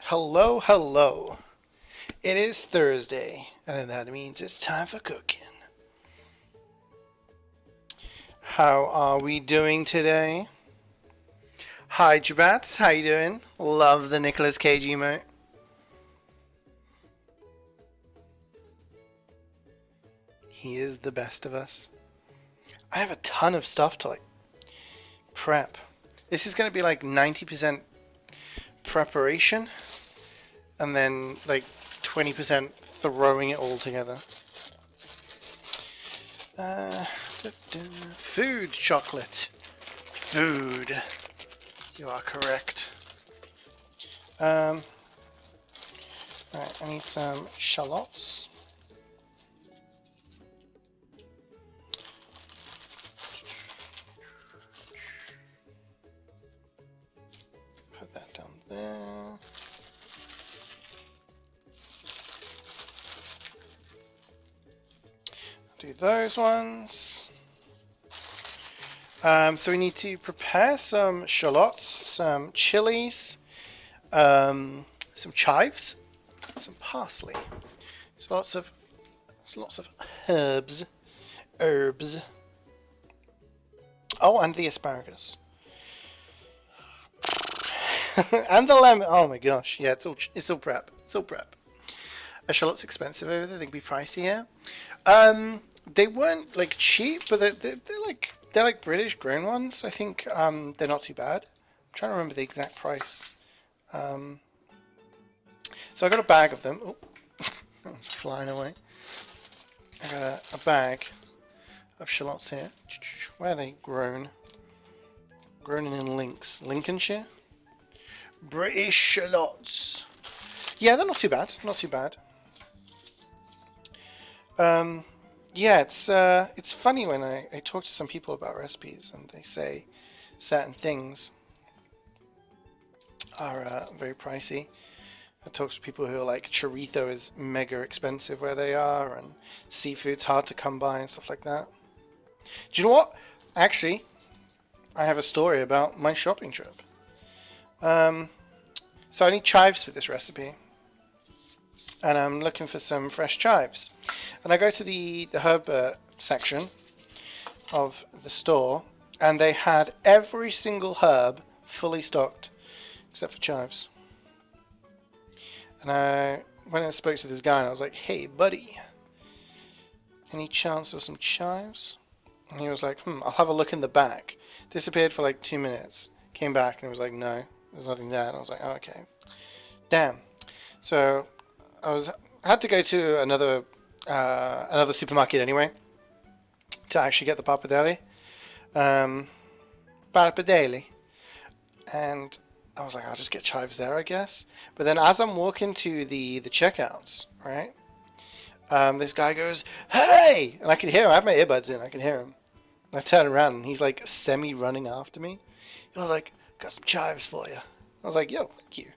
Hello, hello. It is Thursday, and that means it's time for cooking. How are we doing today? Hi, Jabats. How you doing? Love the Nicolas Cage emote. He is the best of us. I have a ton of stuff to prep. This is going to be like 90% preparation, and then 20% throwing it all together. Food chocolate. Food. You are correct. Alright, I need some shallots. Put that down there. Do those ones. So we need to prepare some shallots, some chilies, some chives, some parsley. So lots of herbs. Oh, and the asparagus. And the lemon. Oh my gosh, yeah, it's all prep. It's all prep. A shallot's expensive over there. They can be pricey here. They weren't cheap, but they're like British grown ones. I think they're not too bad. I'm trying to remember the exact price. So I got a bag of them. Oh, that one's flying away. I got a bag of shallots here. Where are they grown? Grown in Lincolnshire. British shallots. Yeah, they're not too bad. Not too bad. Yeah, it's funny when I talk to some people about recipes and they say certain things are very pricey. I talk to people who are like chorizo is mega expensive where they are, and seafood's hard to come by and stuff like that. Do you know what? Actually, I have a story about my shopping trip. So I need chives for this recipe, and I'm looking for some fresh chives. And I go to the herb section of the store, and they had every single herb fully stocked except for chives. And I went and spoke to this guy, and I was like, "Hey, buddy, any chance of some chives?" And he was like, "I'll have a look in the back." Disappeared for like 2 minutes. Came back and it was like, "No, there's nothing there." And I was like, oh, "Okay, damn." So I had to go to another supermarket anyway to actually get the Pappardelle. Pappardelle. And I was like, I'll just get chives there, I guess. But then as I'm walking to the checkouts, right, this guy goes, "Hey!" And I can hear him. I have my earbuds in. I can hear him. And I turn around and he's like semi-running after me. He was like, "Got some chives for you." I was like, "Yo, thank you."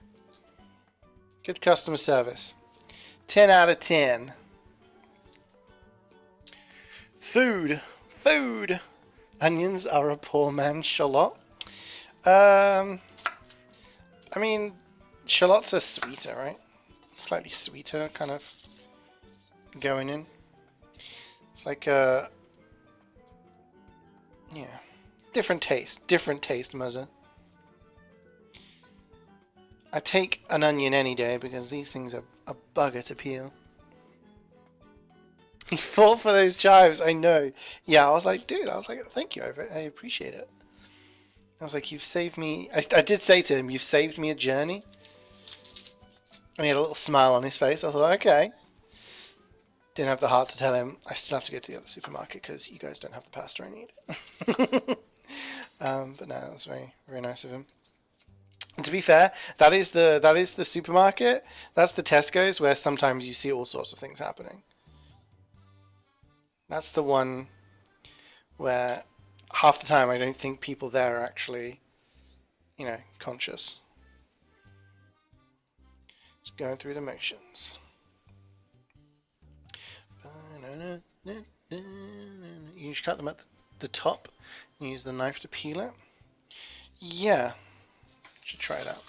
Good customer service. 10 out of 10. Food. Onions are a poor man's shallot. I mean, shallots are sweeter, right? Slightly sweeter, kind of going in. It's like yeah, different taste, Muzza. I take an onion any day because these things are a bugger to peel. He fought for those chives, I know. Yeah, I was like, dude, thank you, I appreciate it. I was like, you've saved me. I did say to him, "You've saved me a journey." And he had a little smile on his face. I thought, okay. Didn't have the heart to tell him, I still have to go to the other supermarket because you guys don't have the pasta I need. But no, that was very, very nice of him. And to be fair, that is the supermarket. That's the Tesco's where sometimes you see all sorts of things happening. That's the one where half the time I don't think people there are actually, conscious. Just going through the motions. You just cut them at the top and use the knife to peel it. Yeah, should try it out.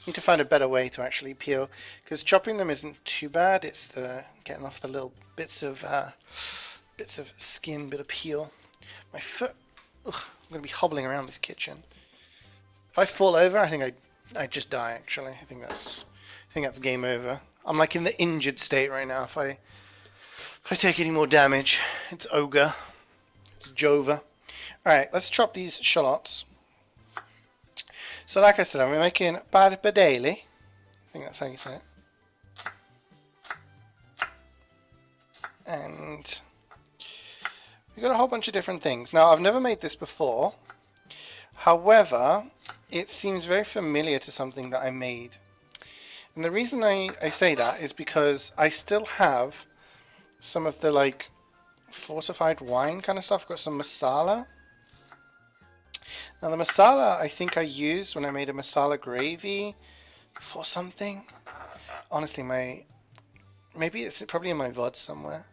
Need to find a better way to actually peel, because chopping them isn't too bad. It's the getting off the little bits of skin, bit of peel. My foot. Ugh, I'm gonna be hobbling around this kitchen. If I fall over, I think I just die. Actually, I think that's game over. I'm like in the injured state right now. If I take any more damage, it's ogre. It's Jova. Alright, let's chop these shallots. So like I said, I'm making Pappardelle. I think that's how you say it. And we've got a whole bunch of different things. Now, I've never made this before. However, it seems very familiar to something that I made. And the reason I say that is because I still have some of the like fortified wine kind of stuff. I've got some masala. Now the masala I think I used when I made a masala gravy for something. Honestly, maybe it's probably in my VOD somewhere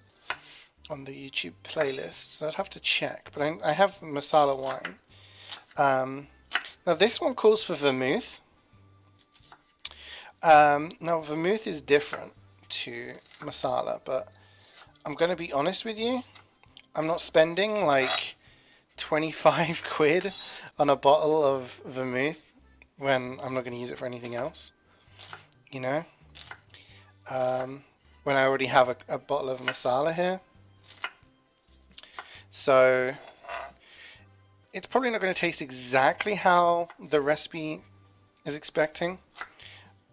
on the YouTube playlist, so I'd have to check. But I have masala wine. Now this one calls for vermouth. Now vermouth is different to masala, but I'm going to be honest with you, I'm not spending like 25 quid on a bottle of vermouth when I'm not going to use it for anything else, you know, when I already have a bottle of masala here. So it's probably not going to taste exactly how the recipe is expecting,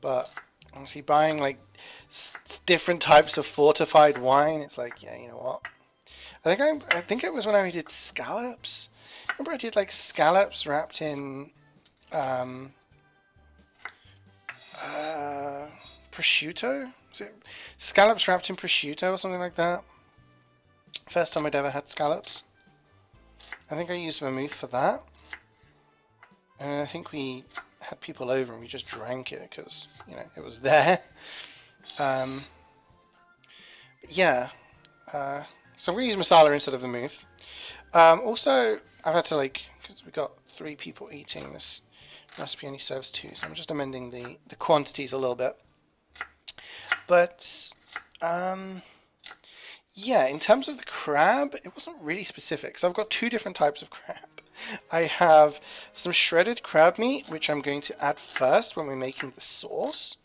but honestly, buying like different types of fortified wine, it's like, yeah, you know what? I think it was when I did scallops. Remember I did like scallops wrapped in prosciutto? Was it scallops wrapped in prosciutto or something like that? First time I'd ever had scallops. I think I used vermouth for that. And I think we had people over and we just drank it because, you know, it was there. But yeah. So I'm going to use masala instead of vermouth. Also, I've had to like, because we've got 3 people eating, this recipe only serves 2, so I'm just amending the quantities a little bit. But, yeah, in terms of the crab, it wasn't really specific. So I've got 2 different types of crab. I have some shredded crab meat, which I'm going to add first when we're making the sauce,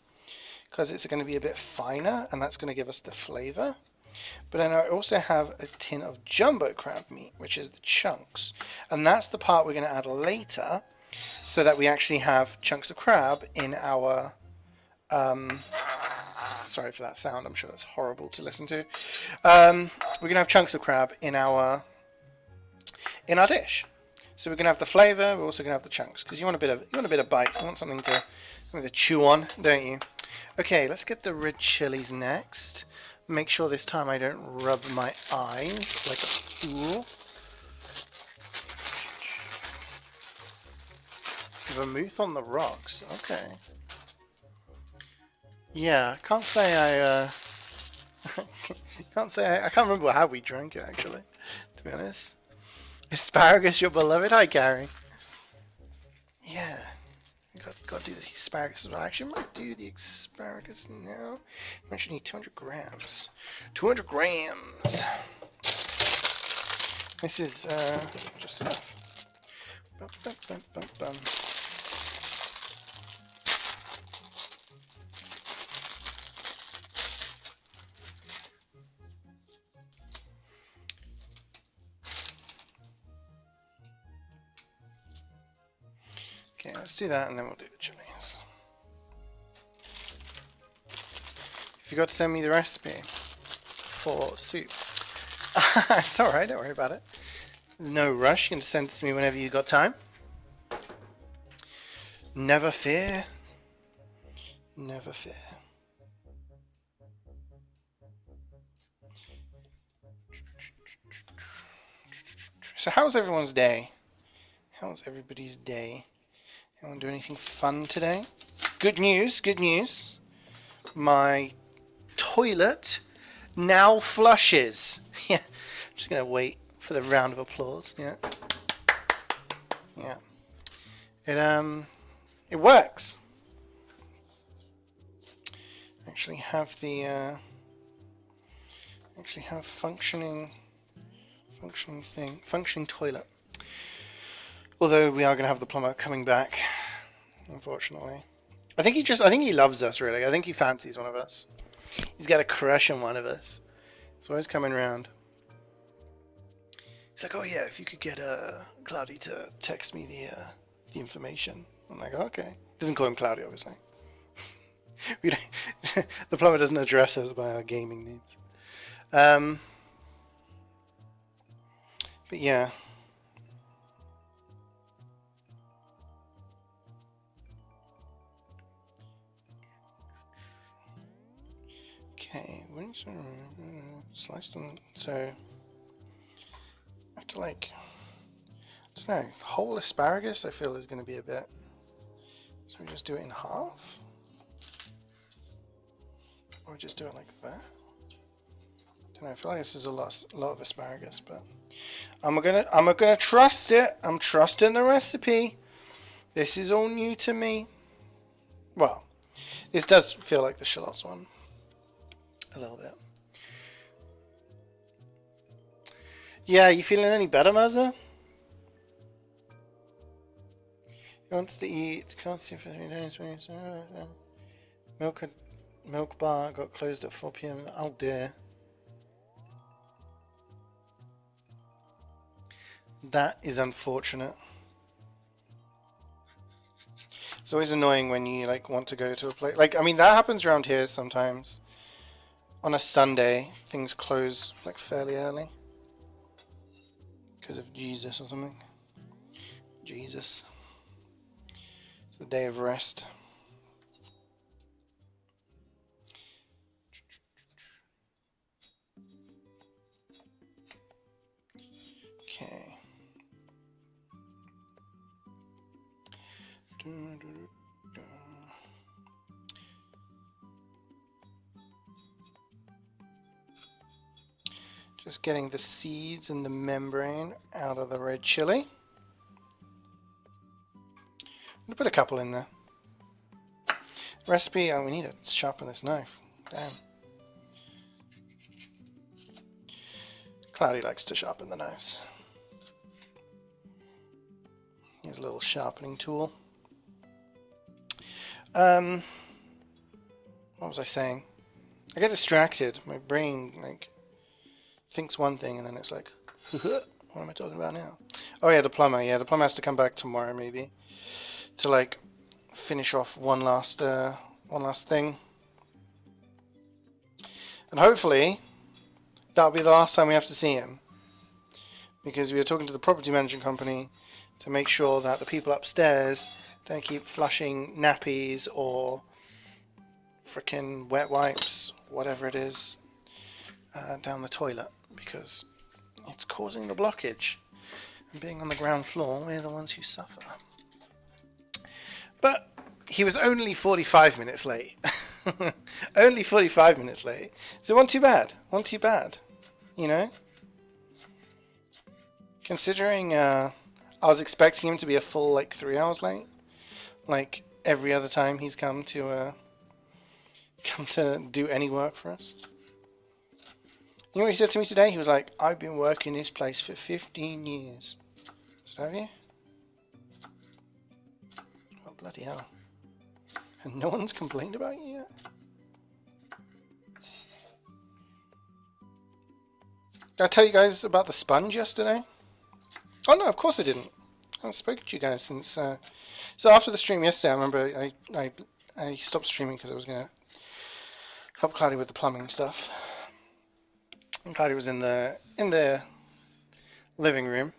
because it's going to be a bit finer, and that's going to give us the flavor. But then I also have a tin of jumbo crab meat, which is the chunks. And that's the part we're going to add later, so that we actually have chunks of crab in our... sorry for that sound, I'm sure that's horrible to listen to. We're going to have chunks of crab in our dish. So we're going to have the flavor, we're also going to have the chunks, because you want a bit of bite, you want something to chew on, don't you? Okay, let's get the red chilies next. Make sure this time I don't rub my eyes like a fool. Vermouth on the rocks, okay. Yeah, I can't say I can't remember how we drank it actually, to be honest. Asparagus, your beloved. Hi, Gary. Yeah, got to do the asparagus as well. Actually, I might do the asparagus now. I actually need 200 grams. 200 grams. This is just enough. Bum, bum, bum, bum, bum. Okay, let's do that and then we'll do the chilies. You forgot to send me the recipe for soup. It's alright, don't worry about it. There's no rush, you can send it to me whenever you've got time. Never fear. Never fear. So how's everyone's day? How's everybody's day? Anyone do anything fun today? Good news, good news. My toilet now flushes. Yeah, I'm just gonna wait for the round of applause. Yeah, yeah. It works. actually have the functioning toilet. Although we are going to have the plumber coming back, unfortunately. I think he loves us, really. I think he fancies one of us. He's got a crush on one of us. He's always coming around. He's like, oh yeah, if you could get Cloudy to text me the information. I'm like, okay. Doesn't call him Cloudy, obviously. We don't, the plumber doesn't address us by our gaming names. But yeah. Okay, sliced them. So I have to, like, I don't know, whole asparagus I feel is going to be a bit. So we just do it in half, or just do it like that. I don't know. I feel like this is a lot of asparagus, but I'm gonna trust it. I'm trusting the recipe. This is all new to me. Well, this does feel like the shallots one. A little bit. Yeah, you feeling any better, Mazza? He wants to eat. Can't see for 3 days. Milk bar got closed at 4 PM. Oh dear. That is unfortunate. It's always annoying when you like want to go to a place. Like, I mean, that happens around here sometimes. On a Sunday, things close like fairly early because of Jesus or something. Jesus. It's the day of rest. Okay. Just getting the seeds and the membrane out of the red chili. I'm gonna put a couple in there. Recipe, oh, we need to sharpen this knife. Damn. Cloudy likes to sharpen the knives. Here's a little sharpening tool. What was I saying? I get distracted. My brain, like, thinks one thing and then it's like, what am I talking about now? Oh yeah, the plumber. Yeah, the plumber has to come back tomorrow maybe to like finish off one last thing, and hopefully that'll be the last time we have to see him, because we are talking to the property management company to make sure that the people upstairs don't keep flushing nappies or frickin' wet wipes, whatever it is, down the toilet, because it's causing the blockage. And being on the ground floor, we're the ones who suffer. But he was only 45 minutes late. Only 45 minutes late. So it wasn't too bad. Wasn't too bad. You know? Considering I was expecting him to be a full like 3 hours late. Like every other time he's come to do any work for us. You know what he said to me today? He was like, I've been working this place for 15 years. So have you? Oh, bloody hell. And no one's complained about you yet? Did I tell you guys about the sponge yesterday? Oh no, of course I didn't. I haven't spoken to you guys since... So after the stream yesterday, I remember I stopped streaming because I was going to help Cloudy with the plumbing stuff. And Cloudy was in the living room.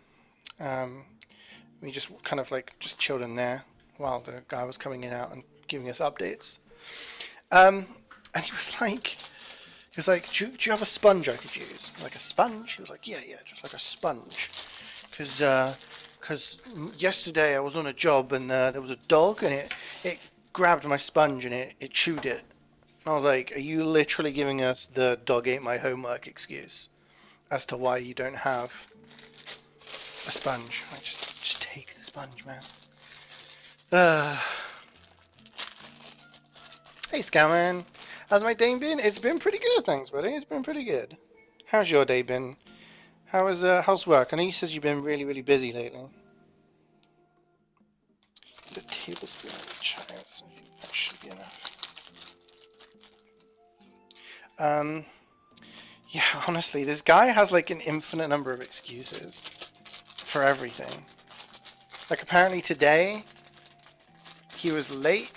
We just kind of like just chilled in there while the guy was coming in out and giving us updates. And he was like, do you have a sponge I could use? Like a sponge? He was like, yeah, just like a sponge. Because yesterday I was on a job and there was a dog and it grabbed my sponge and it chewed it. I was like, are you literally giving us the dog ate my homework excuse as to why you don't have a sponge? Like, just take the sponge, man. Hey, Scowman. How's my day been? It's been pretty good, thanks, buddy. It's been pretty good. How's your day been? How's work? I know you said you've been really, really busy lately. The tablespoon of chives. I think that should be enough. Yeah, honestly, this guy has like an infinite number of excuses for everything. Like apparently today, he was late.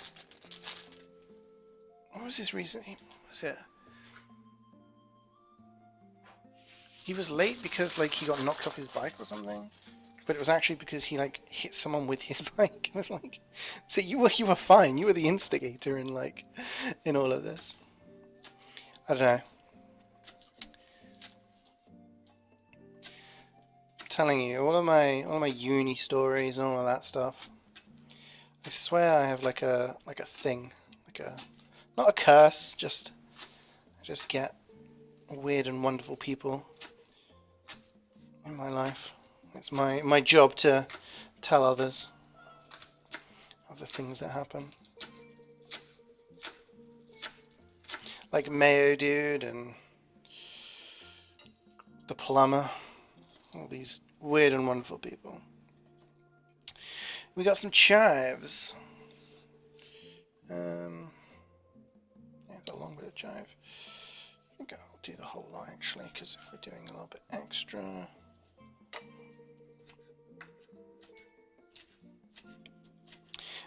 What was his reason? What was it? He was late because like he got knocked off his bike or something. But it was actually because he like hit someone with his bike. And it's like, so you were fine. You were the instigator in like in all of this. I don't know. I'm telling you, all of my uni stories and all of that stuff. I swear I have like a thing, like a not a curse, just I just get weird and wonderful people in my life. It's my job to tell others of the things that happen. Like Mayo Dude and the plumber. All these weird and wonderful people. We got some chives. Yeah, a long bit of chive. I think I'll do the whole lot actually, because if we're doing a little bit extra.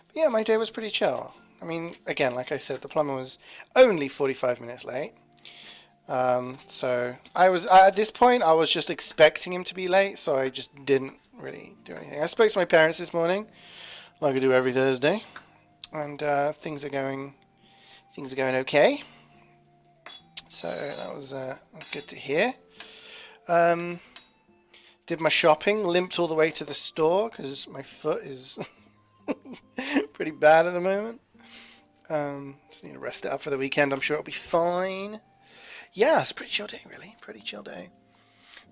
But yeah, my day was pretty chill. I mean, again, like I said, the plumber was only 45 minutes late. So I was at this point I was just expecting him to be late, so I just didn't really do anything. I spoke to my parents this morning, like I do every Thursday, and things are going okay. So that was good to hear. Did my shopping, limped all the way to the store because my foot is pretty bad at the moment. Just need to rest it up for the weekend. I'm sure it'll be fine. Yeah, it's a pretty chill day, really. Pretty chill day.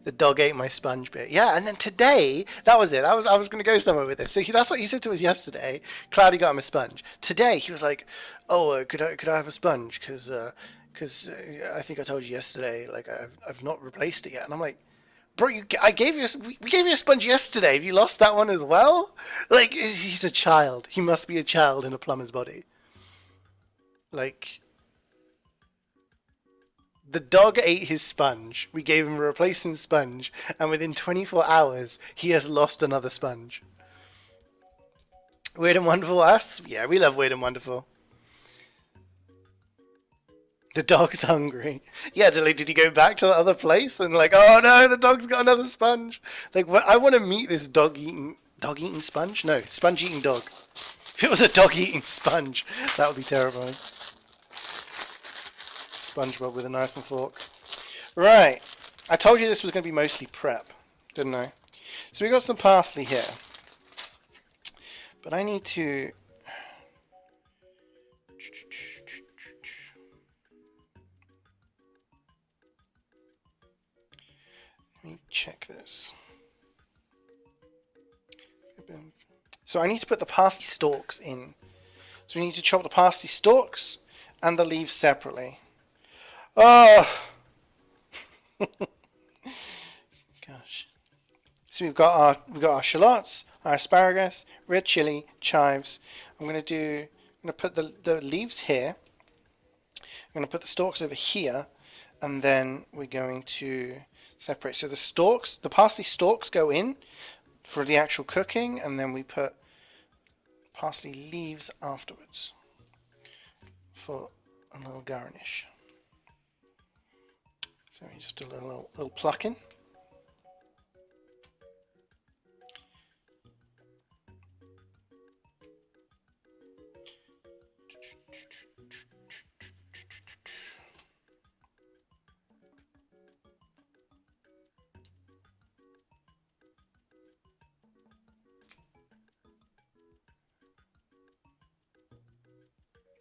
The dog ate my sponge bit. Yeah, and then today, that was it. I was going to go somewhere with this. So that's what he said to us yesterday. Cloudy got him a sponge. Today, he was like, "Oh, could I have a sponge? Because I think I told you yesterday, like I've not replaced it yet." And I'm like, "Bro, we gave you a sponge yesterday. Have you lost that one as well?" Like, he's a child. He must be a child in a plumber's body. Like, the dog ate his sponge. We gave him a replacement sponge, and within 24 hours, he has lost another sponge. Weird and Wonderful, us? Yeah, we love Weird and Wonderful. The dog's hungry. Yeah, did he go back to the other place and like, oh no, the dog's got another sponge? Like, I want to meet this dog eating sponge? No, sponge eating dog. If it was a dog eating sponge, that would be terrifying. SpongeBob with a knife and fork. Right, I told you this was going to be mostly prep, didn't I? So we got some parsley here, but I need to. Let me check this. So I need to put the parsley stalks in. So we need to chop the parsley stalks and the leaves separately. Oh, gosh. So we've got our shallots, our asparagus, red chili, chives. I'm going to put the leaves here. I'm going to put the stalks over here, and then we're going to separate. So the parsley stalks go in for the actual cooking, and then we put parsley leaves afterwards for a little garnish. So we just do a little plucking.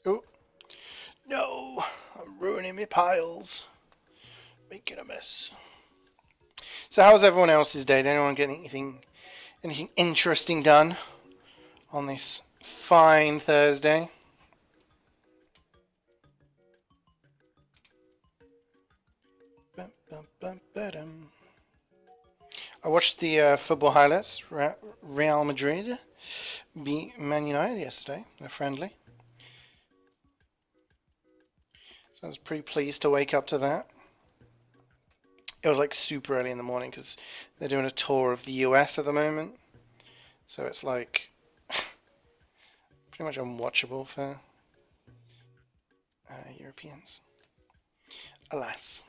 Oh, no, I'm ruining my piles. Making a mess. So how's everyone else's day? Did anyone get anything interesting done on this fine Thursday? I watched the football highlights. Real Madrid beat Man United yesterday. They're friendly. So I was pretty pleased to wake up to that. It was like super early in the morning because they're doing a tour of the US at the moment. So it's like pretty much unwatchable for Europeans. Alas.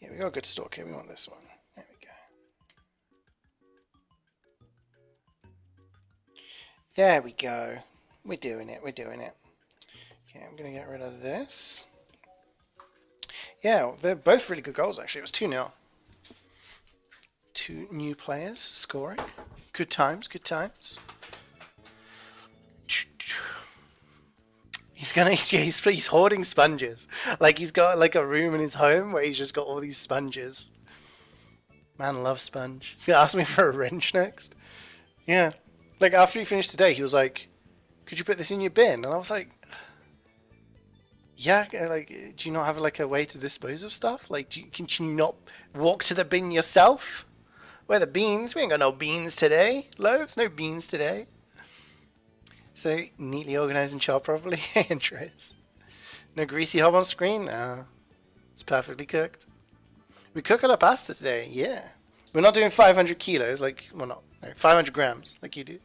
Yeah, we got a good stock here. We want this one. There we go. There we go. We're doing it. We're doing it. Okay, I'm going to get rid of this. Yeah, they're both really good goals, actually. It was 2-0. Two new players scoring. Good times, good times. He's hoarding sponges. Like he's got like a room in his home where he's just got all these sponges. Man loves sponge. He's gonna ask me for a wrench next. Yeah. Like after he finished today, he was like, "Could you put this in your bin?" And I was like, "Yeah." Like, do you not have like a way to dispose of stuff? Like, can you not walk to the bin yourself? Where are the beans? We ain't got no beans today. Loaves, no beans today. So, neatly organised and chopped properly. Hey, Andreas. No greasy hob on screen? No. It's perfectly cooked. We cook our pasta today, yeah. We're not doing 500 kilos, like, well, no, 500 grams, like you do.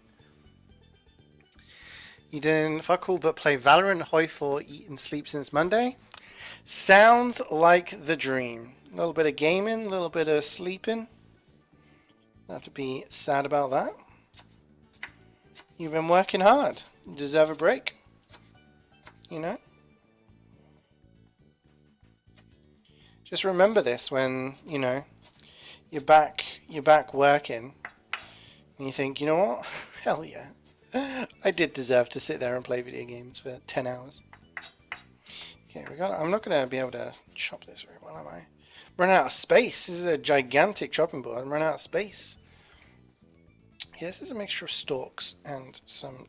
You doing fuck all but play Valorant, Hoi 4, eat and sleep since Monday? Sounds like the dream. A little bit of gaming, a little bit of sleeping. Don't have to be sad about that. You've been working hard. You deserve a break. You know? Just remember this when, you know, you're back working and you think, you know what? Hell yeah. I did deserve to sit there and play video games for 10 hours. Okay, I'm not going to be able to chop this very well, am I? I'm running out of space. This is a gigantic chopping board. I'm running out of space. Yeah, this is a mixture of stalks and some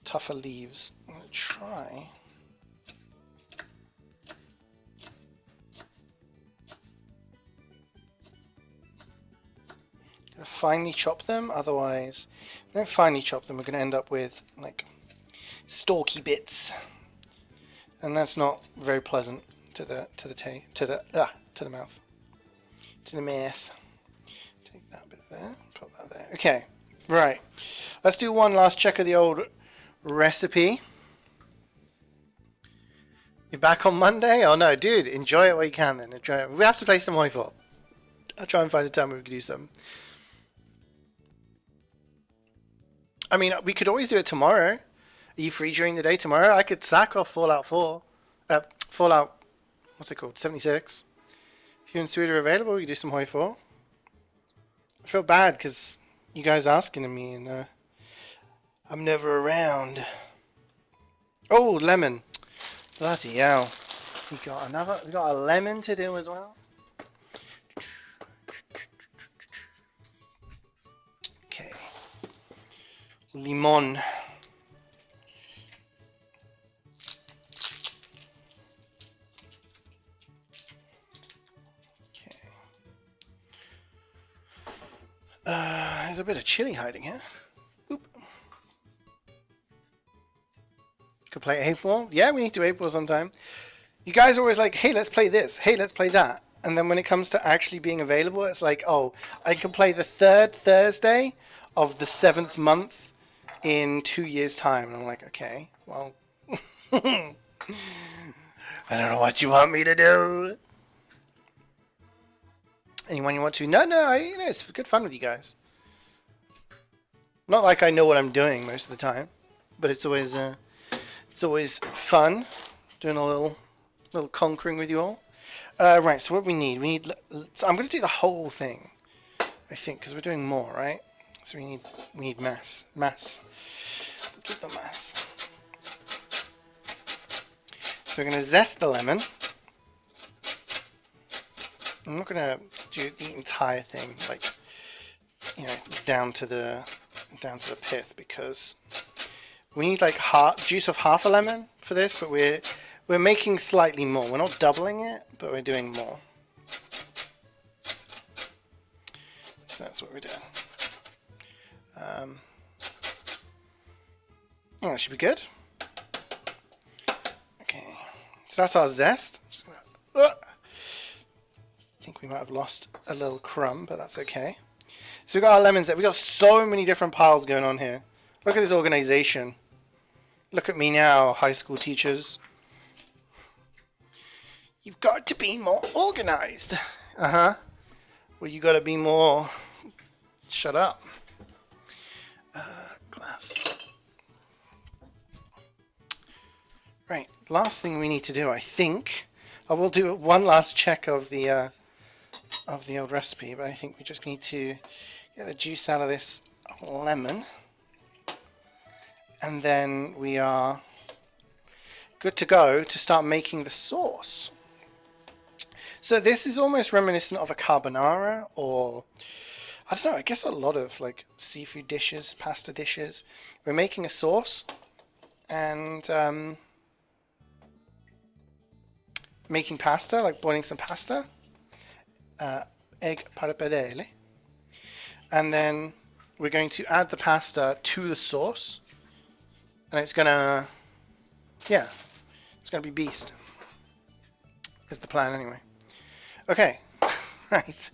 tougher leaves. I'm going to try. Going to finely chop them, otherwise, if we don't finely chop them, we're going to end up with like stalky bits, and that's not very pleasant to the mouth, to the mouth. Take that bit there. Put that there. Okay, right. Let's do one last check of the old recipe. You're back on Monday? Oh no, dude, enjoy it while you can then. Enjoy it. We have to play some Hoi 4. I'll try and find a time where we can do some. I mean, we could always do it tomorrow. Are you free during the day tomorrow? I could sack off Fallout 4. Fallout, what's it called? 76. If you and Sweet are available, we could do some Hoi 4. I feel bad because you guys asking me and I'm never around. Oh, lemon. Bloody hell. We got a lemon to do as well. Okay. Limon. There's a bit of chili hiding here. Boop. Could play 8-ball. Yeah, we need to 8-ball sometime. You guys are always like, hey, let's play this. Hey, let's play that. And then when it comes to actually being available, it's like, oh, I can play the 3rd Thursday of the 7th month in 2 years' time. And I'm like, okay, well, I don't know what you want me to do. Anyone you want to? No, it's good fun with you guys. Not like I know what I'm doing most of the time, but it's always fun doing a little conquering with you all. Right, so what we need, so I'm going to do the whole thing, I think, because we're doing more, right? So we need mass. Get the mass. So we're going to zest the lemon. I'm not going to do the entire thing, like, you know, down to the pith, because we need like juice of half a lemon for this, but we're making slightly more. We're not doubling it, but we're doing more. So that's what we're doing. Oh, that should be good. Okay, so that's our zest. I think we might have lost a little crumb, but that's okay. So we've got our lemons there. We've got so many different piles going on here. Look at this organization. Look at me now, high school teachers. You've got to be more organized. Uh-huh. Well, you got to be more... Shut up. Glass. Right, last thing we need to do, I think... I will do one last check of the old recipe, but I think we just need to get the juice out of this lemon. And then we are good to go to start making the sauce. So this is almost reminiscent of a carbonara, or I don't know, I guess a lot of like seafood dishes, pasta dishes. We're making a sauce and making pasta, like boiling some pasta, egg pappardelle, and then we're going to add the pasta to the sauce, and it's gonna, yeah, it's gonna be beast. Is the plan anyway. Okay, right.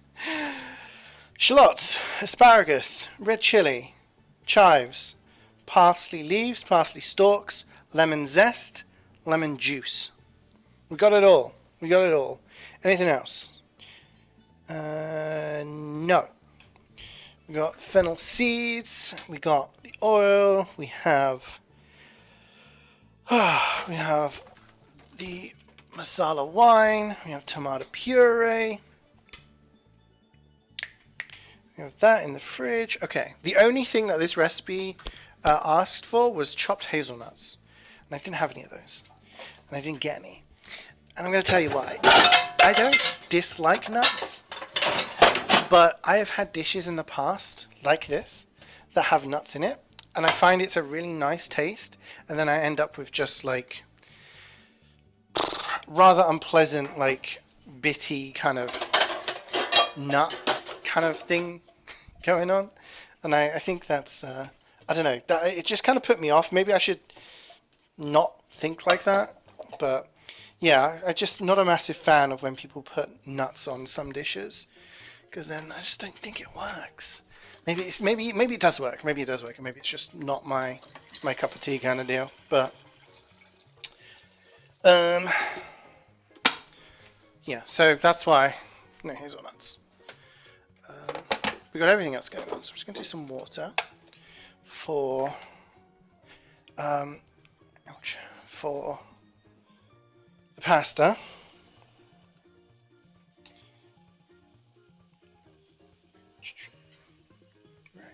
Shallots, asparagus, red chili, chives, parsley leaves, parsley stalks, lemon zest, lemon juice. We got it all. We got it all. Anything else? No. We got fennel seeds. We got the oil. We have the masala wine. We have tomato puree. We have that in the fridge. Okay. The only thing that this recipe asked for was chopped hazelnuts, and I didn't have any of those, and I didn't get any. And I'm going to tell you why. I don't dislike nuts, but I have had dishes in the past like this that have nuts in it, and I find it's a really nice taste, and then I end up with just like rather unpleasant, like bitty kind of nut kind of thing going on, and I think that's I don't know, that it just kind of put me off. Maybe I should not think like that, but yeah, I'm just not a massive fan of when people put nuts on some dishes, because then I just don't think it works. Maybe it does work. Maybe it does work, and maybe it's just not my cup of tea kind of deal. But yeah, so that's why no hazelnuts. We got everything else going on, so I'm just going to do some water for for the pasta. Right.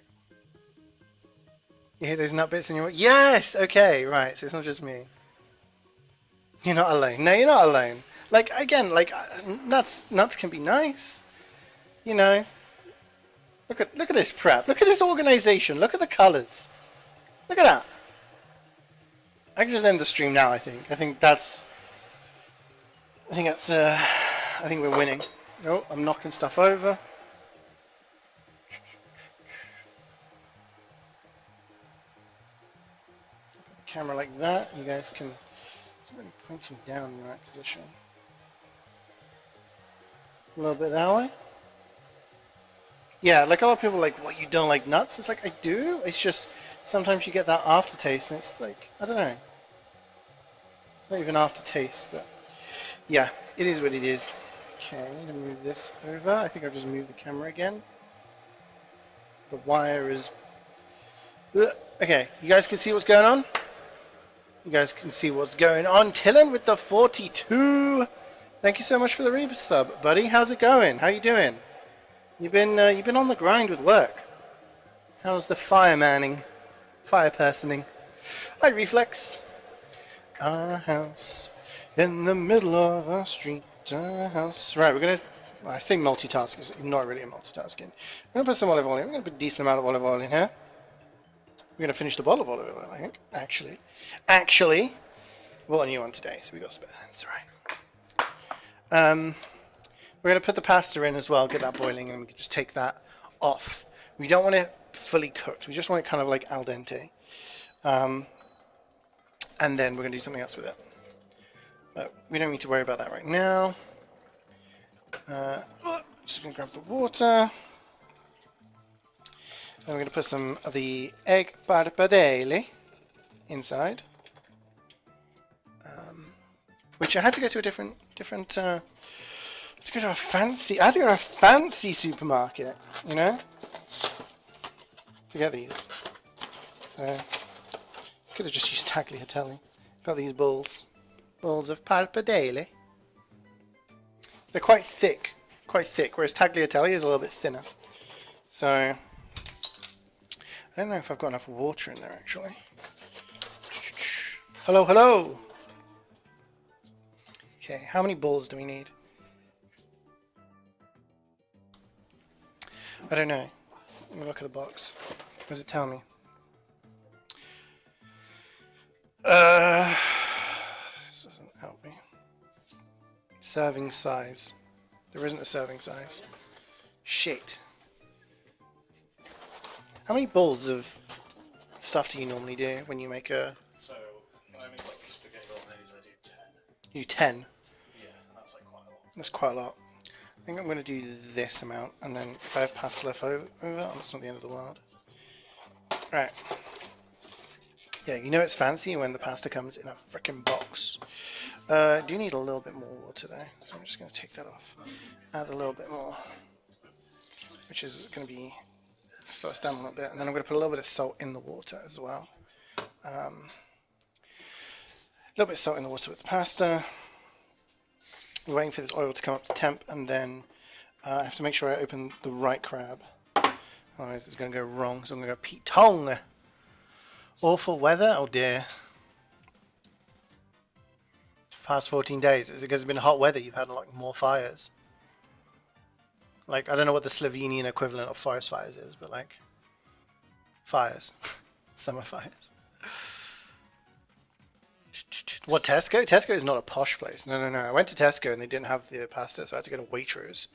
You hear those nut bits in your... Yes! Okay, right, so it's not just me. You're not alone. No, you're not alone. Like, again, like, nuts can be nice. You know. Look at this prep. Look at this organization. Look at the colors. Look at that. I can just end the stream now, I think. I think we're winning. Oh, I'm knocking stuff over. Put the camera like that. You guys can... It's really pointing down in the right position. A little bit that way. Yeah, like a lot of people are like, what, you don't like nuts? It's like, I do. It's just, sometimes you get that aftertaste, and it's like, I don't know. It's not even aftertaste, but yeah, it is what it is. Okay, I'm going to move this over. I think I've just moved the camera again. The wire is... Okay, you guys can see what's going on? You guys can see what's going on. Tillin with the 42. Thank you so much for the resub, buddy. How's it going? How you doing? You've been on the grind with work. How's the firemanning? Firepersoning? Hi, Reflex. Our house in the middle of our street. Our house. Right, we're gonna... I say multitask, it's not really a multitasking. I'm gonna put some olive oil in. I'm gonna put a decent amount of olive oil in here. We're gonna finish the bottle of olive oil, I think. Actually, we bought a new one today, so we got spare. It's alright. We're going to put the pasta in as well, get that boiling, and we can just take that off. We don't want it fully cooked. We just want it kind of like al dente. And then we're going to do something else with it. But we don't need to worry about that right now. Just going to grab the water. And we're going to put some of the egg pappardelle inside. Which I had to go to a different to go to a fancy, I had to go to a fancy supermarket, you know, to get these. So, could have just used tagliatelle. Got these balls of pappardelle. They're quite thick, whereas tagliatelle is a little bit thinner. So, I don't know if I've got enough water in there actually. Hello, hello! Okay, how many balls do we need? I don't know. Let me look at the box. What does it tell me? This doesn't help me. Serving size. There isn't a serving size. Shit. How many balls of stuff do you normally do when you make a... So, when I make like spaghetti bolognese, I do 10. You 10? Yeah, and that's like quite a lot. That's quite a lot. I think I'm going to do this amount, and then if I have pasta left over, it's not the end of the world. Right. Yeah, you know it's fancy when the pasta comes in a frickin' box. Do you need a little bit more water there? So I'm just going to take that off. Add a little bit more. Which is going to be... slow us down a little bit. And then I'm going to put a little bit of salt in the water as well. A little bit of salt in the water with the pasta. We're waiting for this oil to come up to temp, and then I have to make sure I open the right crab. Otherwise it's going to go wrong, so I'm going to go Pete Tong. Awful weather? Oh dear. Past 14 days. Is it because it's been hot weather you've had like more fires? Like, I don't know what the Slovenian equivalent of forest fires is, but like, fires. Summer fires. What, Tesco? Tesco is not a posh place. No. I went to Tesco and they didn't have the pasta, so I had to go to Waitrose.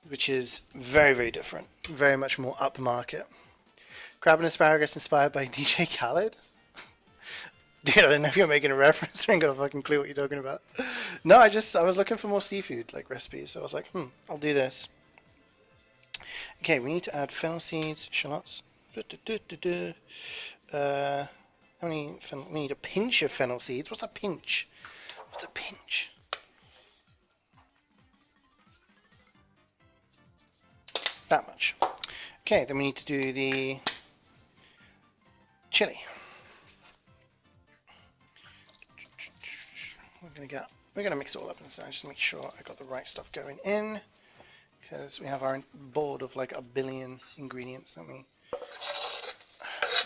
Which is very, very different. Very much more upmarket. Crab and asparagus inspired by DJ Khaled? Dude, I don't know if you're making a reference. I ain't got a fucking clue what you're talking about. No, I was looking for more seafood, like, recipes. So I was like, I'll do this. Okay, we need to add fennel seeds, shallots. How many fennel? We need a pinch of fennel seeds. What's a pinch? What's a pinch? That much. Okay, then we need to do the chili. We're gonna mix it all up inside. Just make sure I got the right stuff going in, because we have our board of like a billion ingredients that we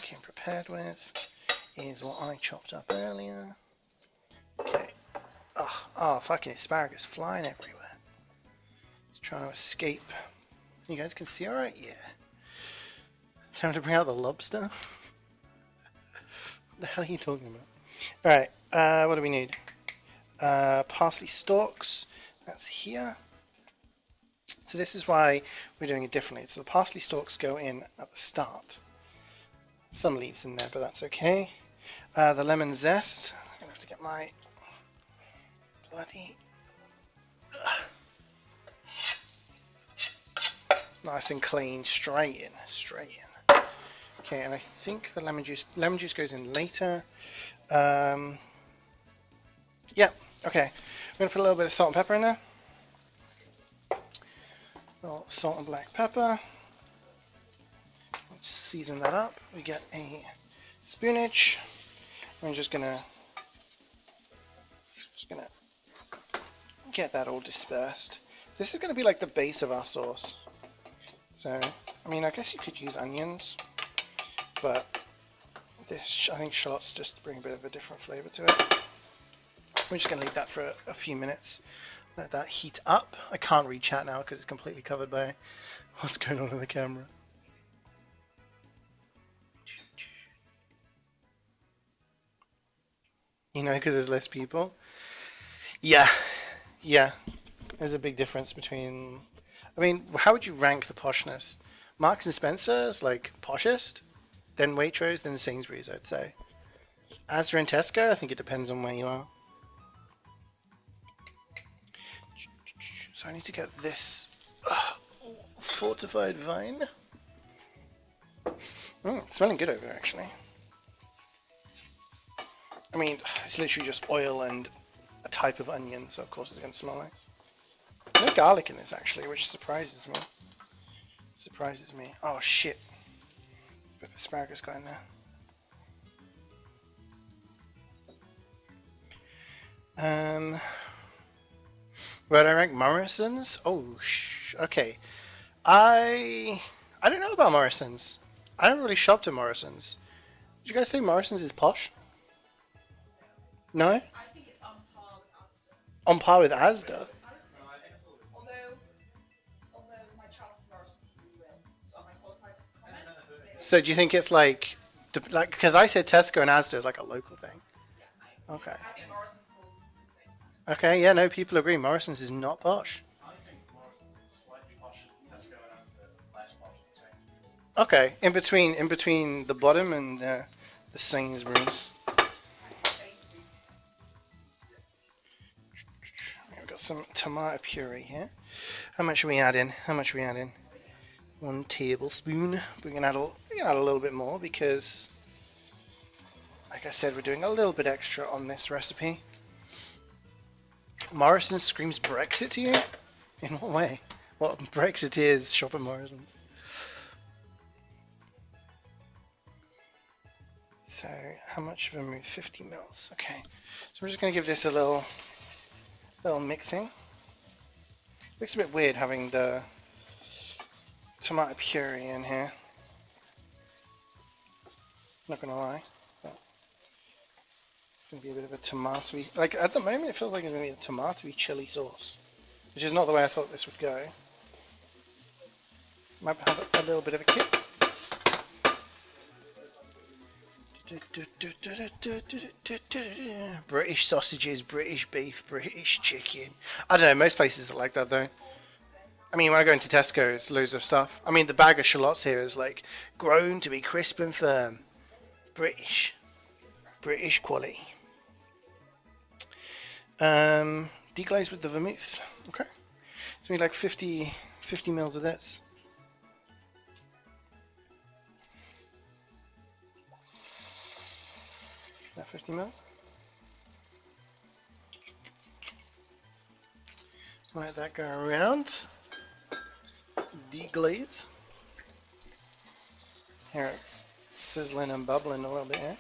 came prepared with. Is what I chopped up earlier. Okay. Oh, fucking asparagus flying everywhere. It's trying to escape. You guys can see alright? Yeah. Time to bring out the lobster? What the hell are you talking about? Alright, what do we need? Parsley stalks. That's here. So this is why we're doing it differently. So the parsley stalks go in at the start. Some leaves in there, but that's okay. The lemon zest. I'm going to have to get my bloody... nice and clean, straight in. Okay, and I think the lemon juice goes in later. Yeah, okay. I'm going to put a little bit of salt and pepper in there. A little salt and black pepper. Let's season that up. We get a spinach. I'm just gonna get that all dispersed. So this is gonna be like the base of our sauce. So, I mean, I guess you could use onions, but this, I think shallots just bring a bit of a different flavor to it. We're just gonna leave that for a few minutes. Let that heat up. I can't read chat now because it's completely covered by what's going on in the camera. You know, because there's less people. Yeah. There's a big difference between I mean, how would you rank the poshness? Marks and Spencer's like poshest, then Waitrose, then Sainsbury's, I'd say. Asda and Tesco, I think it depends on where you are. So I need to get this fortified vine. It's smelling good over there, actually. I mean, it's literally just oil and a type of onion, so of course it's going to smell nice. No garlic in this, actually, which surprises me. Surprises me. Oh, shit. A bit of asparagus got in there. Where do I rank Morrison's? Oh, okay. I don't know about Morrison's. I never really shopped at Morrison's. Did you guys say Morrison's is posh? No? I think it's on par with Asda. On par with Asda? Although my child from Morrison's is real, so am I qualified to comment? So do you think it's like, because I said Tesco and Asda is like a local thing. Yeah, Okay. I think Morrison's falls the same. Okay, yeah, no, people agree. Morrison's is not posh. I think Morrison's is slightly posh. Tesco and Asda less posh than Sainsbury's. Okay, in between the bottom and the Sainsbury's. We've got some tomato puree here. How much are we adding? 1 tablespoon. We're gonna add a little bit more because, like I said, we're doing a little bit extra on this recipe. Morrison screams Brexit to you? In what way? What Brexiteers shop at Morrison's? So, how much of a move? 50 mils. Okay. So we're just going to give this a little mixing. Looks a bit weird having the tomato puree in here. Not going to lie. It's going to be a bit of a tomatoey, like at the moment it feels like it's going to be a tomatoey chili sauce, which is not the way I thought this would go. Might have a little bit of a kick. British sausages, British beef, British chicken. I don't know, most places are like that though. I mean, when I go into Tesco, it's loads of stuff. I mean, the bag of shallots here is like grown to be crisp and firm. British quality. Deglaze with the vermouth. Okay. So we need like 50 mils of this. That 50 mils. Let that go around. Deglaze. Here, sizzling and bubbling a little bit here.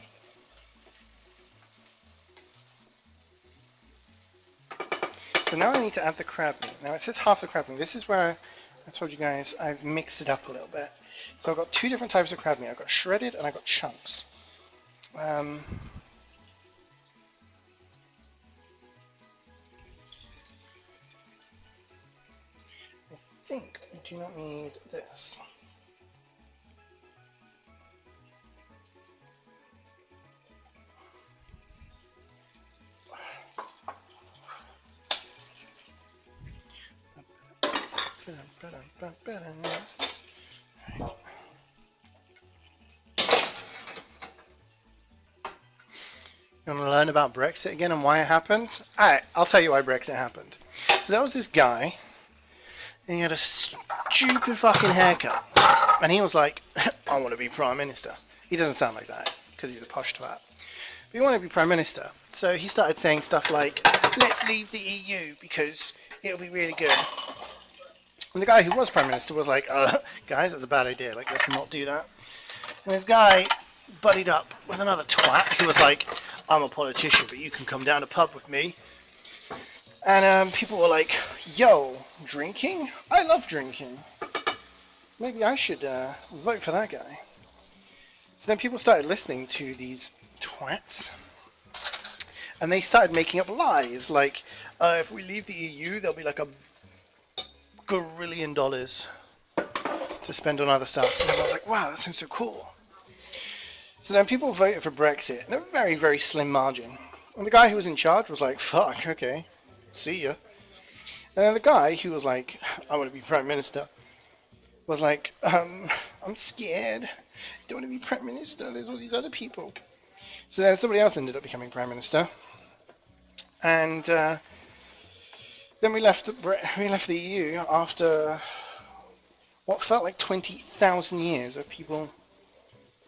So now I need to add the crab meat. Now it says half the crab meat. This is where I told you guys I've mixed it up a little bit. So I've got two different types of crab meat. I've got shredded and I've got chunks. I think we do not need this. You want to learn about Brexit again and why it happened? Alright, I'll tell you why Brexit happened. So there was this guy, and he had a stupid fucking haircut. And he was like, I want to be Prime Minister. He doesn't sound like that, because he's a posh twat. But he wanted to be Prime Minister. So he started saying stuff like, let's leave the EU, because it'll be really good. And the guy who was Prime Minister was like, guys, that's a bad idea. Like, let's not do that. And this guy buddied up with another twat. He was like, I'm a politician, but you can come down to pub with me. And people were like, yo, drinking? I love drinking. Maybe I should vote for that guy. So then people started listening to these twats. And they started making up lies. Like, if we leave the EU, there'll be like $1 gazillion to spend on other stuff. And I was like, wow, that sounds so cool. So then people voted for Brexit in a very, very slim margin. And the guy who was in charge was like, fuck, okay, see ya. And then the guy who was like, I want to be Prime Minister, was like, I'm scared. Don't want to be Prime Minister. There's all these other people. So then somebody else ended up becoming Prime Minister. And then we left the EU after what felt like 20,000 years of people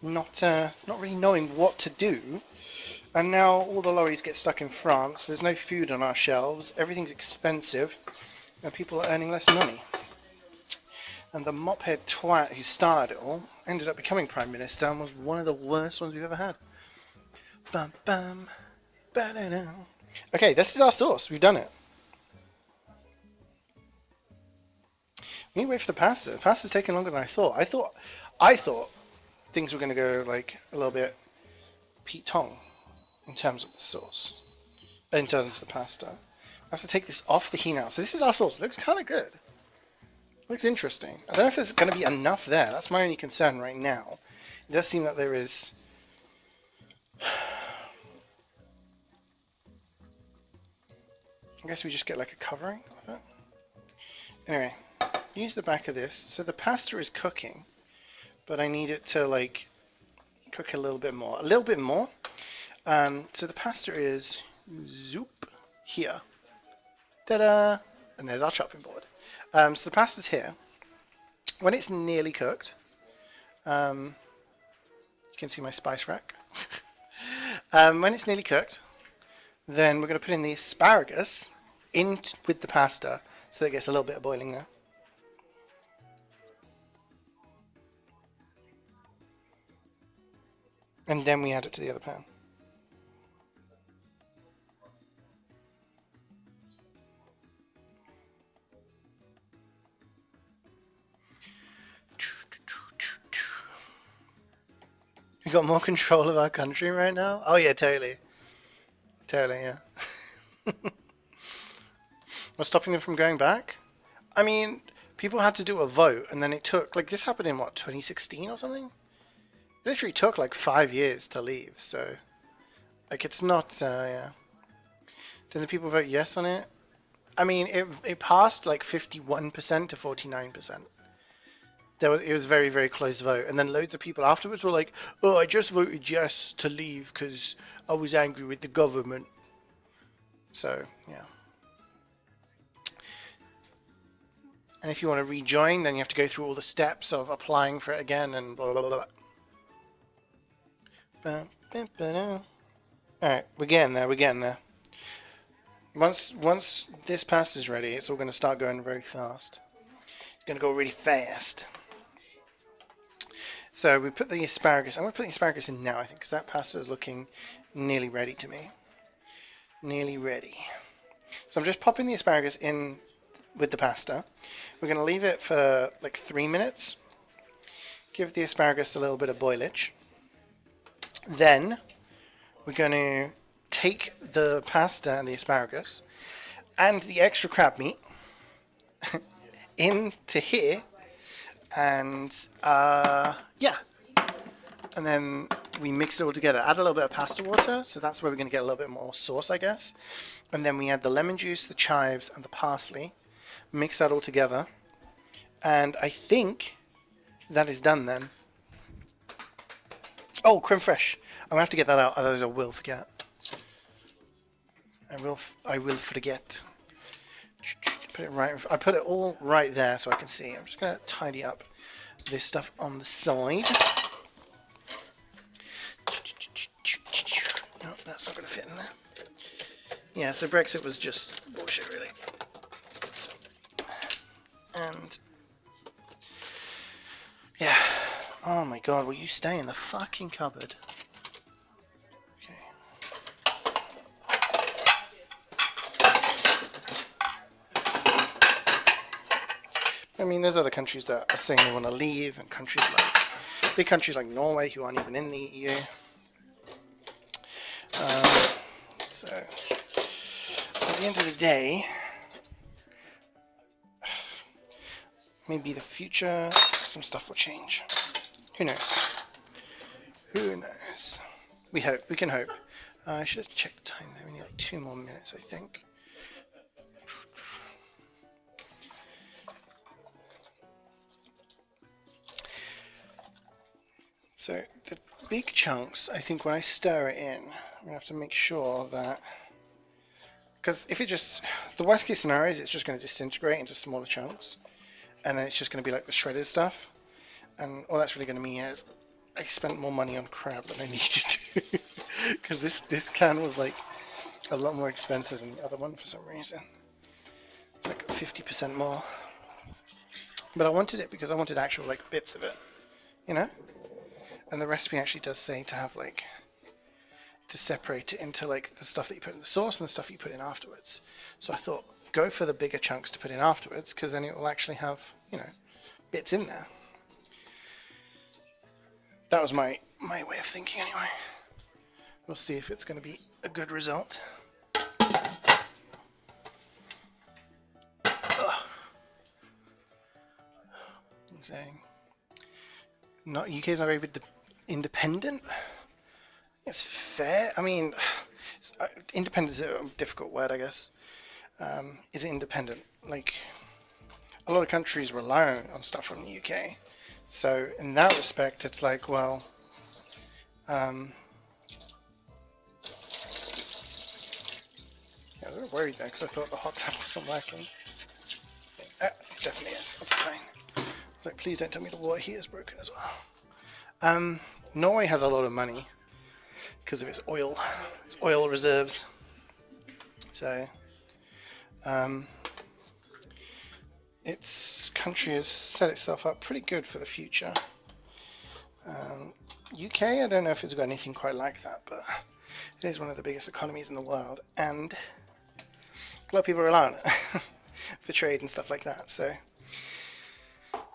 not really knowing what to do. And now all the lorries get stuck in France. There's no food on our shelves. Everything's expensive. And people are earning less money. And the mophead twat who started it all ended up becoming Prime Minister and was one of the worst ones we've ever had. Bum, bum, ba-da-da. Okay, this is our sauce. We've done it. We need to wait for the pasta. The pasta's taking longer than I thought. I thought things were going to go like a little bit Pete Tong in terms of the sauce. In terms of the pasta. I have to take this off the heat now. So this is our sauce. It looks kind of good. It looks interesting. I don't know if there's going to be enough there. That's my only concern right now. It does seem that there is... I guess we just get like a covering of it. Anyway, use the back of this. So the pasta is cooking, but I need it to like cook a little bit more. A little bit more. So the pasta is zoop here. Ta-da! And there's our chopping board. So the pasta's here. When it's nearly cooked, you can see my spice rack. When it's nearly cooked, then we're going to put in the asparagus in with the pasta so that it gets a little bit of boiling there. And then we add it to the other pan. We got more control of our country right now? Oh yeah, totally. Totally, yeah. What's stopping them from going back? I mean, people had to do a vote, and then it took, like, this happened in, what, 2016 or something? It literally took, like, 5 years to leave, so, like, it's not, yeah. Did the people vote yes on it? I mean, it passed, like, 51% to 49%. It was a very, very close vote. And then loads of people afterwards were like, oh, I just voted yes to leave because I was angry with the government. So, yeah. And if you want to rejoin, then you have to go through all the steps of applying for it again and blah, blah, blah, blah. Alright, we're getting there. Once this pasta is ready, it's all going to start going very fast. It's going to go really fast. So we put the asparagus. I'm going to put the asparagus in now, I think, because that pasta is looking nearly ready to me. Nearly ready. So I'm just popping the asparagus in with the pasta. We're going to leave it for like 3 minutes. Give the asparagus a little bit of boilage. Then we're going to take the pasta and the asparagus and the extra crab meat into here. And yeah, and then we mix it all together. Add a little bit of pasta water, so that's where we're going to get a little bit more sauce, I guess. And then we add the lemon juice, the chives, and the parsley. Mix that all together, and I think that is done then. Oh, creme fraiche! I'm gonna have to get that out, otherwise I will forget. I will forget. Put it right. I put it all right there so I can see. I'm just gonna tidy up this stuff on the side. No, that's not gonna fit in there. Yeah, so Brexit was just bullshit, really. And yeah. Oh my god, will you stay in the fucking cupboard? I mean, there's other countries that are saying they want to leave, and big countries like Norway who aren't even in the EU. So, at the end of the day, maybe the future, some stuff will change. Who knows? Who knows? We hope. We can hope. I should have checked the time there. We need like 2 more minutes, I think. So the big chunks, I think when I stir it in, I'm gonna have to make sure that, because if it just, the worst case scenario is it's just going to disintegrate into smaller chunks, and then it's just going to be like the shredded stuff, and all that's really going to mean is I spent more money on crab than I needed to, because this can was like a lot more expensive than the other one for some reason. It's like 50% more. But I wanted it because I wanted actual like bits of it, you know? And the recipe actually does say to have like, to separate it into like the stuff that you put in the sauce and the stuff you put in afterwards. So I thought, go for the bigger chunks to put in afterwards, because then it will actually have, you know, bits in there. That was my way of thinking anyway. We'll see if it's going to be a good result. Saying, not UK's not very independent. It's fair. I mean, independent is a difficult word, I guess. Is it independent? Like, a lot of countries rely on stuff from the UK. So in that respect, it's like, well, yeah, I was a bit worried there because I thought the hot tap wasn't working. It definitely is. That's fine. Like, please don't tell me the water heater is broken as well. Norway has a lot of money because of its oil reserves. So, its country has set itself up pretty good for the future. UK, I don't know if it's got anything quite like that, but it is one of the biggest economies in the world, and a lot of people rely on it for trade and stuff like that. So.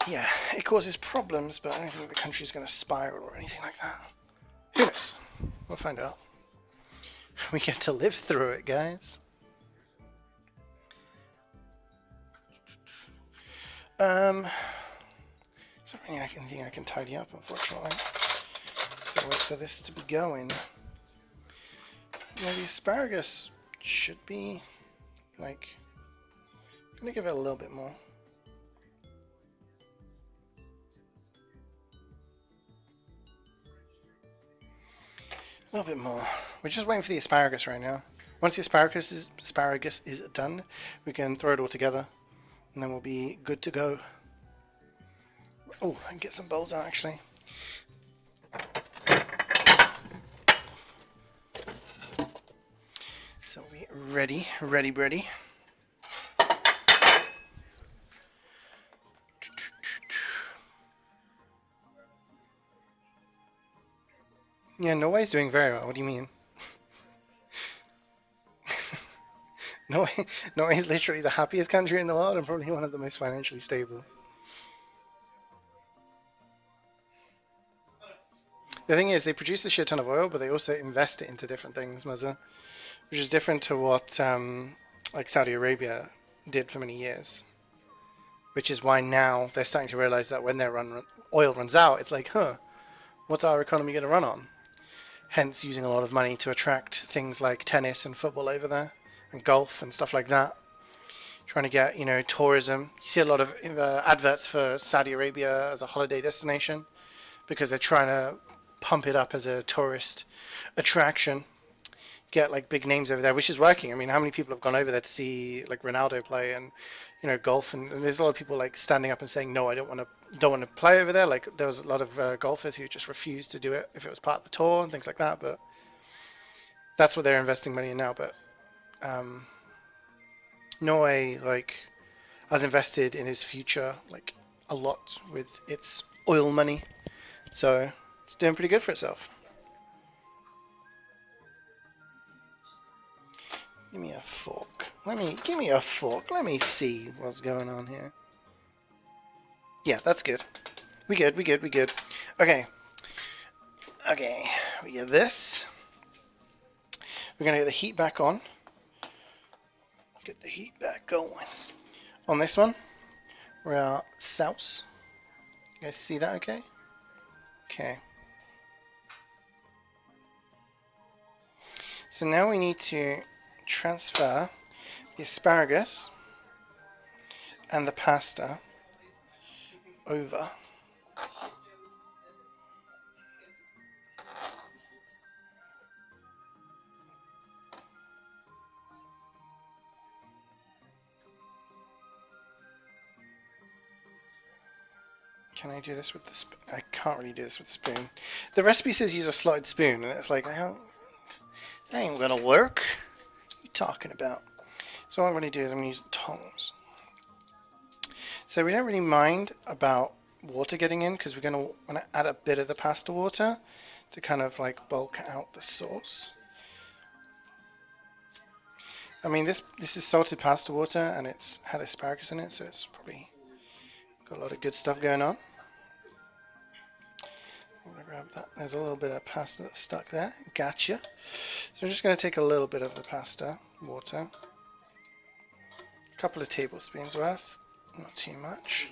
Yeah, it causes problems, but I don't think the country's going to spiral or anything like that. Who knows? We'll find out. We get to live through it, guys. There's not really anything I can tidy up, unfortunately. So wait for this to be going. Yeah, the asparagus should be, like, I'm going to give it a little bit more. A little bit more. We're just waiting for the asparagus right now. Once the asparagus is done, we can throw it all together, and then we'll be good to go. Oh, I can get some bowls out actually. So we'll be ready. Yeah, Norway's doing very well. What do you mean? Norway is literally the happiest country in the world and probably one of the most financially stable. The thing is, they produce a shit ton of oil, but they also invest it into different things, Mazza, which is different to what like Saudi Arabia did for many years. Which is why now they're starting to realize that when their oil runs out, it's like, what's our economy going to run on? Hence using a lot of money to attract things like tennis and football over there, and golf and stuff like that. Trying to get, you know, tourism. You see a lot of adverts for Saudi Arabia as a holiday destination because they're trying to pump it up as a tourist attraction. Get like big names over there, which is working. I mean, how many people have gone over there to see like Ronaldo play and, you know, golf? And there's a lot of people like standing up and saying, no, I don't want to play over there. Like there was a lot of golfers who just refused to do it if it was part of the tour and things like that. But that's what they're investing money in now. But Norway like has invested in his future like a lot with its oil money, so it's doing pretty good for itself. Give me a fork. Give me a fork. Let me see what's going on here. Yeah, that's good. We good. Okay. We get this. We're gonna get the heat back on. Get the heat back going. On this one, we're our sauce. You guys see that okay? Okay. So now we need to transfer the asparagus and the pasta over. Can I do this with the spoon? I can't really do this with the spoon. The recipe says use a slotted spoon, and it's like, that ain't gonna work. What are you talking about? So what I'm going to do is I'm going to use the tongs. So we don't really mind about water getting in because we're going to add a bit of the pasta water to kind of like bulk out the sauce. I mean, this is salted pasta water and it's had asparagus in it, so it's probably got a lot of good stuff going on. I'm going to grab that. There's a little bit of pasta that's stuck there. Gotcha. So I'm just going to take a little bit of the pasta water. A couple of tablespoons worth. Not too much.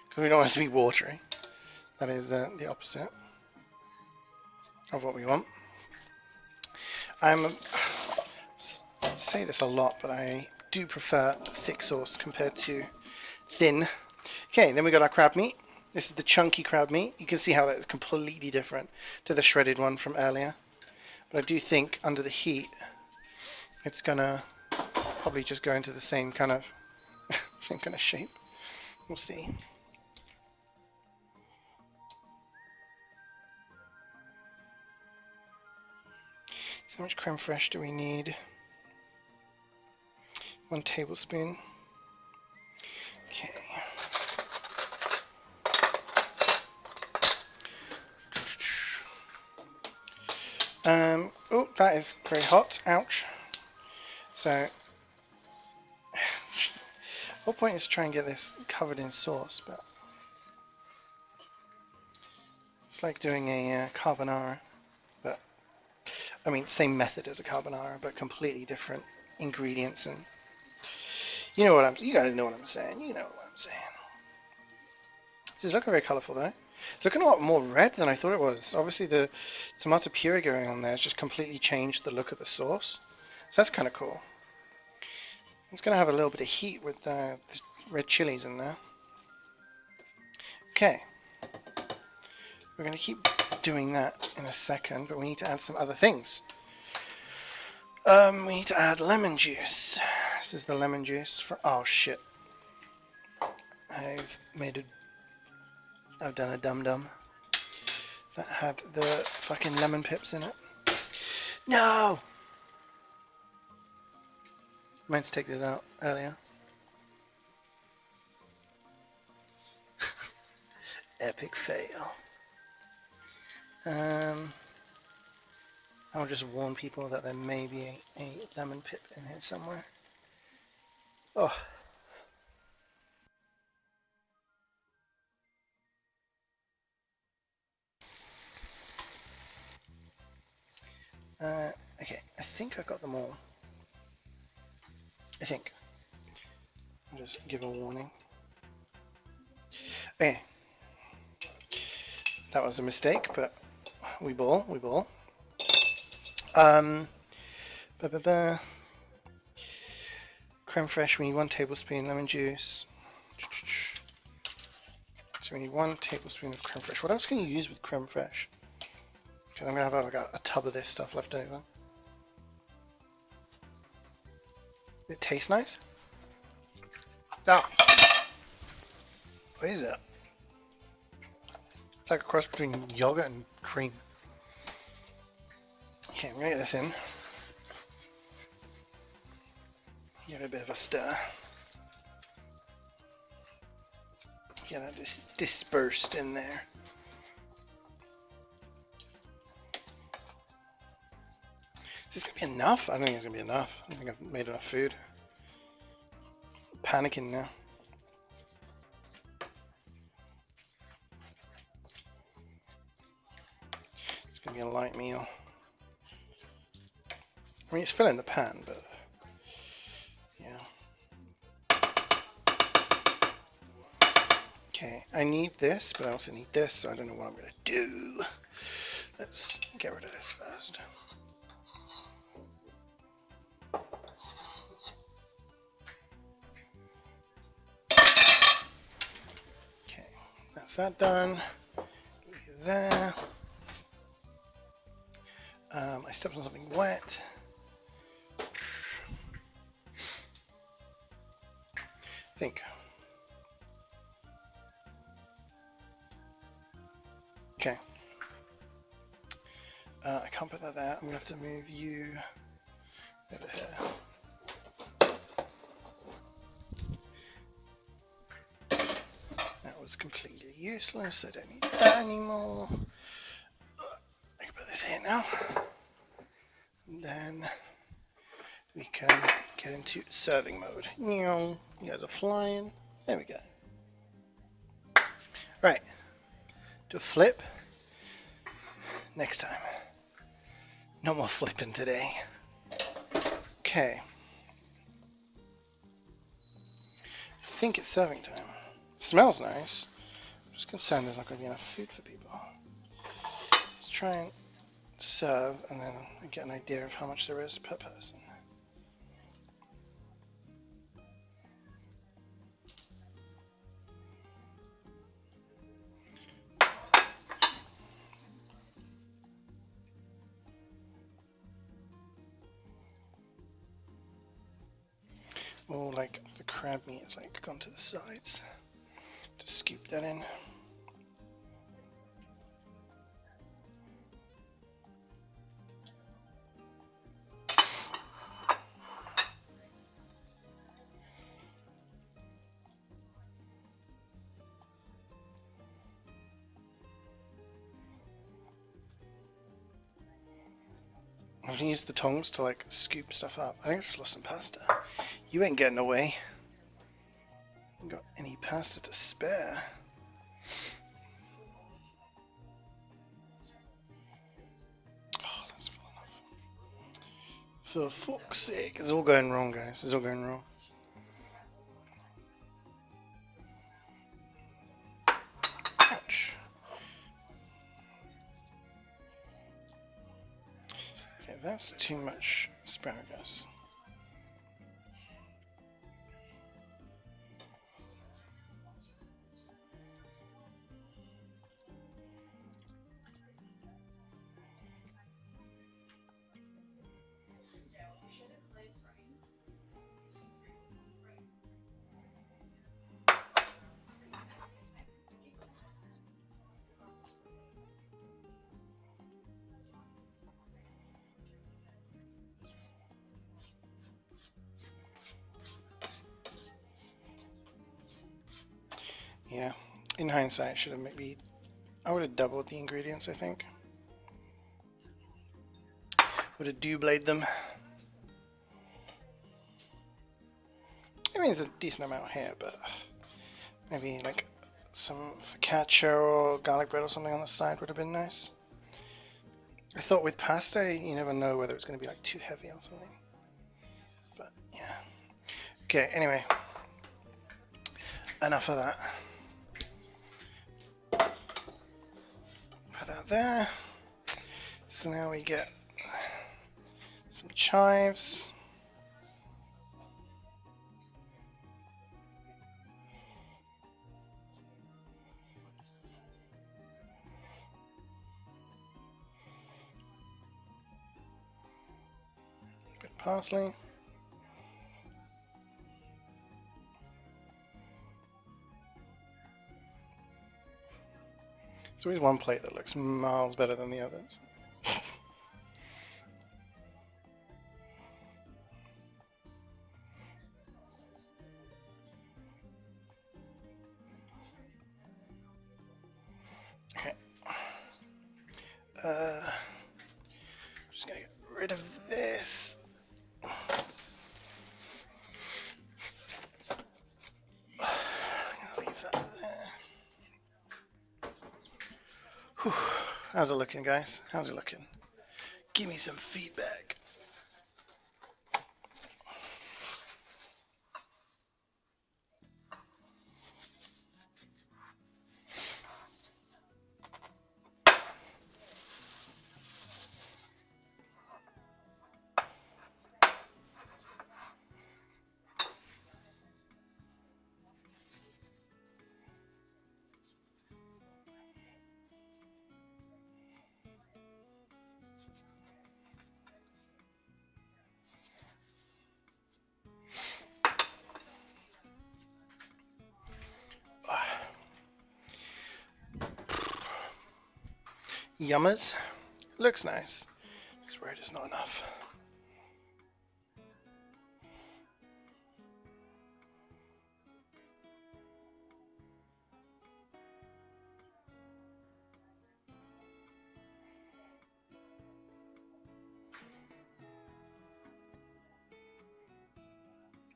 Because we don't want it to be watery. That is the opposite of what we want. I say this a lot, but I do prefer thick sauce compared to thin. Okay, then we got our crab meat. This is the chunky crab meat. You can see how that is completely different to the shredded one from earlier. But I do think under the heat, it's gonna probably just go into the same kind of shape. We'll see. So how much creme fraiche do we need? 1 tablespoon. Okay. Oh, that is very hot. Ouch. So, whole point is to try and get this covered in sauce, but it's like doing a carbonara, but I mean same method as a carbonara, but completely different ingredients, and you guys know what I'm saying. You know what I'm saying. So it's looking very colourful though. It's looking a lot more red than I thought it was. Obviously the tomato puree going on there has just completely changed the look of the sauce, so that's kind of cool. It's going to have a little bit of heat with the red chilies in there. Okay. We're going to keep doing that in a second, but we need to add some other things. We need to add lemon juice. This is the lemon juice for... Oh, shit. I've done a dum-dum that had the fucking lemon pips in it. No! I meant to take this out earlier. Epic fail. I'll just warn people that there may be a lemon pip in here somewhere. Oh. Okay, I think I got them all. I think. I'll just give a warning. Okay. That was a mistake, but we ball. Creme fraiche, we need 1 tablespoon lemon juice. So we need 1 tablespoon of creme fraiche. What else can you use with creme fraiche? Okay, I'm going to have like a tub of this stuff left over. It tastes nice? Oh. What is it? It's like a cross between yogurt and cream. Okay, I'm going to get this in. Give it a bit of a stir. Get that dispersed in there. Is this going to be enough? I don't think it's going to be enough. I don't think I've made enough food. I'm panicking now. It's going to be a light meal. I mean, it's filling the pan, but yeah. Okay, I need this, but I also need this, so I don't know what I'm going to do. Let's get rid of this first. Okay, that's that done. There. I stepped on something wet. I think. I can't put that there. I'm going to have to move you over here. That was completely useless. I don't need that anymore. I can put this here now. And then we can get into serving mode. You guys are flying. There we go. Right. Do a flip. Next time. No more flipping today. Okay. I think it's serving time. It smells nice. I'm just concerned there's not going to be enough food for people. Let's try and serve and then get an idea of how much there is per person. Or like the crab meat is like gone to the sides. Just scoop that in. I've used the tongs to like scoop stuff up. I think I just lost some pasta. You ain't getting away. Ain't got any pasta to spare. Oh, that's full enough. For fuck's sake, it's all going wrong, guys. It's all going wrong. Ouch. Okay, that's too much asparagus. Yeah, in hindsight, I should have I would have doubled the ingredients, I think. Would have dublated them. I mean, it's a decent amount here, but maybe like some focaccia or garlic bread or something on the side would have been nice. I thought with pasta, you never know whether it's going to be like too heavy or something. But yeah. Okay, anyway. Enough of that. Put that there. So now we get some chives. A bit of parsley. There's always one plate that looks miles better than the others. Okay. I'm just gonna get rid of this. Leave that there. Whew. How's it looking, guys? How's it looking? Give me some feedback. Yummers. Looks nice. Just worried it's not enough.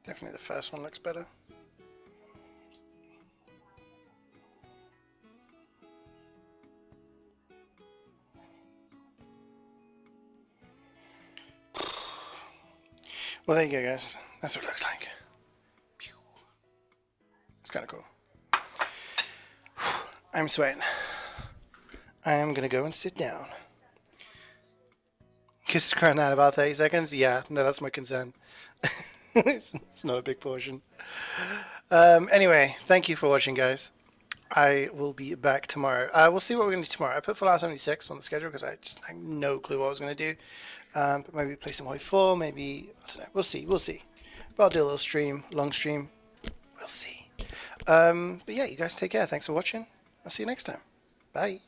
Definitely the first one looks better. Well, there you go, guys. That's what it looks like. Pew. It's kind of cool. I'm sweating. I am going to go and sit down. Kiss the crown out about 30 seconds? Yeah, no, that's my concern. It's not a big portion. Anyway, thank you for watching, guys. I will be back tomorrow. We'll see what we're going to do tomorrow. I put Fallout 76 on the schedule because I just had no clue what I was going to do. But maybe play some Hoi 4, maybe, I don't know. We'll see, we'll see. But I'll do a little stream, long stream. We'll see. But yeah, you guys take care. Thanks for watching. I'll see you next time. Bye.